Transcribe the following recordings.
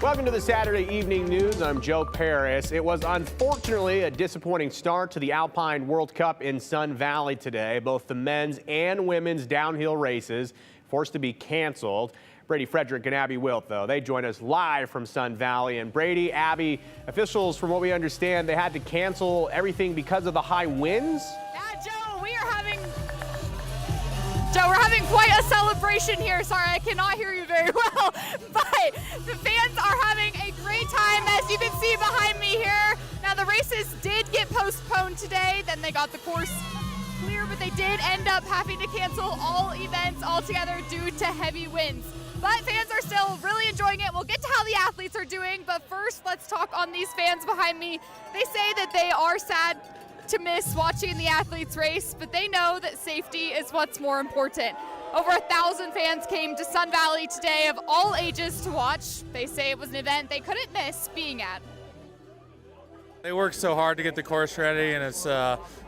Welcome to the Saturday Evening News. I'm Joe Paris. It was unfortunately a disappointing start to the Alpine World Cup in Sun Valley today. Both the men's and women's downhill races forced to be canceled. Brady Frederick and Abby Wilt, though, they join us live from Sun Valley. And Brady, Abby, officials, from what we understand, they had to cancel everything because of the high winds? Yeah, Joe, we're having quite a celebration here. Sorry, I cannot hear you very well. But the fans are having a great time, as you can see behind me here. Now, the races did get postponed today. Then they got the course clear, but they did end up having to cancel all events altogether due to heavy winds. But fans are still really enjoying it. We'll get to how the athletes are doing, but first let's talk on these fans behind me. They say that they are sad to miss watching the athletes race, but they know that safety is what's more important. Over 1,000 fans came to Sun Valley today of all ages to watch. They say it was an event they couldn't miss being at. They worked so hard to get the course ready, and it's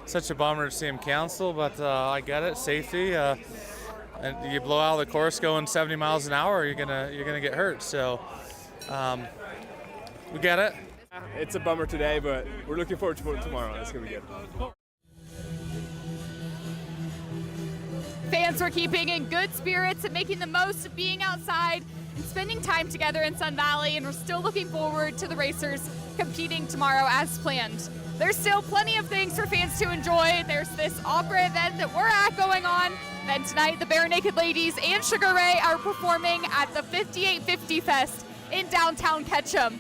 such a bummer to see them cancel, but I get it, safety. And you blow out the course going 70 miles an hour, you're gonna get hurt. So we get it. It's a bummer today, but we're looking forward to tomorrow. It's gonna be good. Fans were keeping in good spirits and making the most of being outside and spending time together in Sun Valley, and we're still looking forward to the racers competing tomorrow as planned. There's still plenty of things for fans to enjoy. There's this opera event that we're at going on. Then tonight, the Bare Naked Ladies and Sugar Ray are performing at the 5850 Fest in downtown Ketchum.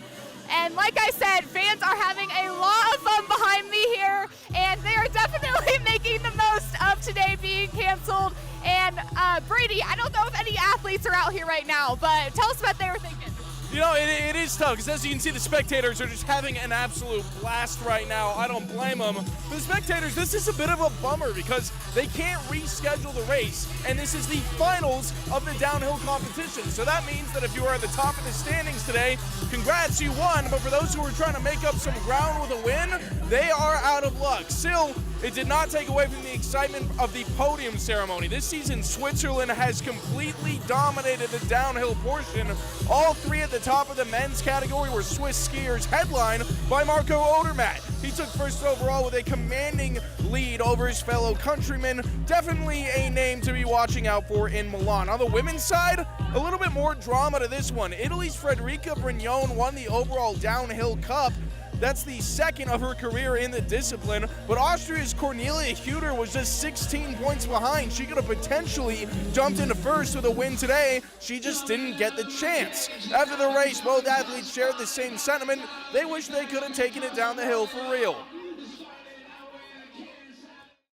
And like I said, fans are having a lot of fun behind me here, and they are definitely making the most of today being canceled. And Brady, I don't know if any athletes are out here right now, but tell us what they were thinking. You know, it is tough, because as you can see, the spectators are just having an absolute blast right now. I don't blame them. For the spectators, this is a bit of a bummer because they can't reschedule the race, and this is the finals of the downhill competition. So that means that if you are at the top of the standings today, congrats, you won. But for those who are trying to make up some ground with a win, they are out of luck. Still, it did not take away from the excitement of the podium ceremony. This season, Switzerland has completely dominated the downhill portion. All three at the top of the men's category were Swiss skiers, headlined by Marco Odermatt. He took first overall with a commanding lead over his fellow countrymen. Definitely a name to be watching out for in Milan. On the women's side, a little bit more drama to this one. Italy's Federica Brignone won the overall downhill cup. That's the second of her career in the discipline, but Austria's Cornelia Hutter was just 16 points behind. She could have potentially jumped into first with a win today. She just didn't get the chance. After the race, both athletes shared the same sentiment. They wish they could have taken it down the hill for real.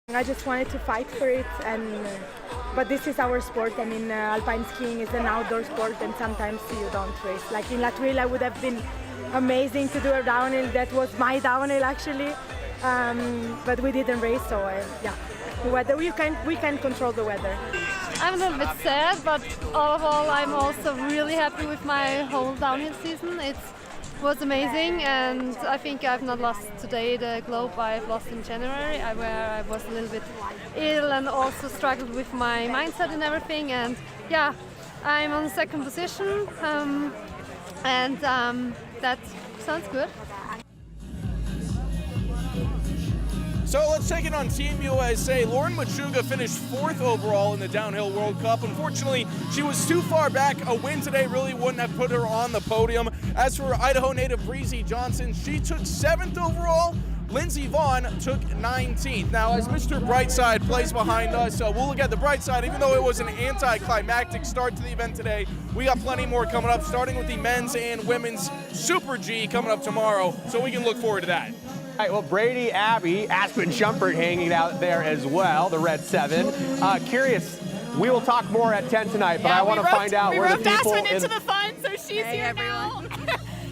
I just wanted to fight for it, but this is our sport. I mean, alpine skiing is an outdoor sport, and sometimes you don't race. Like in La Tuile, I would have been amazing to do a downhill. That was my downhill actually, but we didn't race, so yeah. The weather, we can control the weather. I'm a little bit sad, but all of all, I'm also really happy with my whole downhill season. It was amazing, and I think I've not lost today the globe I've lost in January, where I was a little bit ill and also struggled with my mindset and everything. And yeah, I'm on second position, and that sounds good. So let's take it on Team USA. Lauren Machuga finished fourth overall in the Downhill World Cup. Unfortunately, she was too far back. A win today really wouldn't have put her on the podium. As for Idaho native Breezy Johnson, she took seventh overall. Lindsey Vaughn took 19th. Now, as Mr. Brightside plays behind us, we'll look at the bright side. Even though it was an anticlimactic start to the event today, we got plenty more coming up, starting with the men's and women's Super G coming up tomorrow, so we can look forward to that. All right, well, Brady, Abby, Aspen Shumpert hanging out there as well, the Red 7. Curious, we will talk more at 10 tonight, but I want to find out where the people... We roped Aspen into the fun, so she's here now.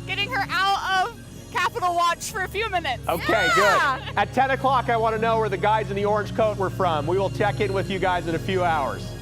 Getting her out of Capitol Watch for a few minutes. Okay, yeah. Good. At 10 o'clock, I want to know where the guys in the orange coat were from. We will check in with you guys in a few hours.